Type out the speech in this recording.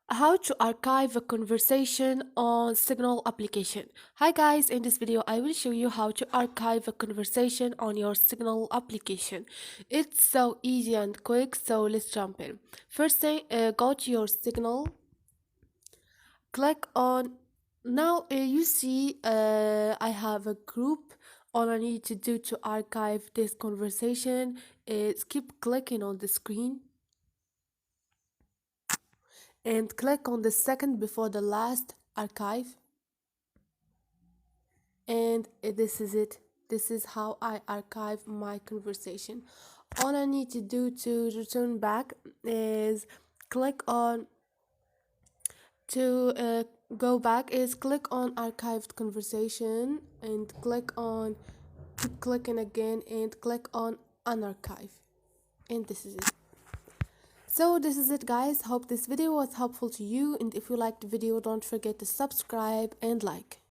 How to archive a conversation on Signal application. Hi guys, in this video I will show you how to archive a conversation on your Signal application. It's so easy and quick, so let's jump in. First thing, go to your Signal, click on, now you see I have a group. All I need to do to archive this conversation is keep clicking on the screen and click on the second before the last archive, and this is it. This is how I archive my conversation. All I need to do to return back is click on to go back is click on archived conversation and click on keep clicking again and click on unarchive, and this is it. So this is it guys, hope this video was helpful to you, and if you liked the video don't forget to subscribe and like.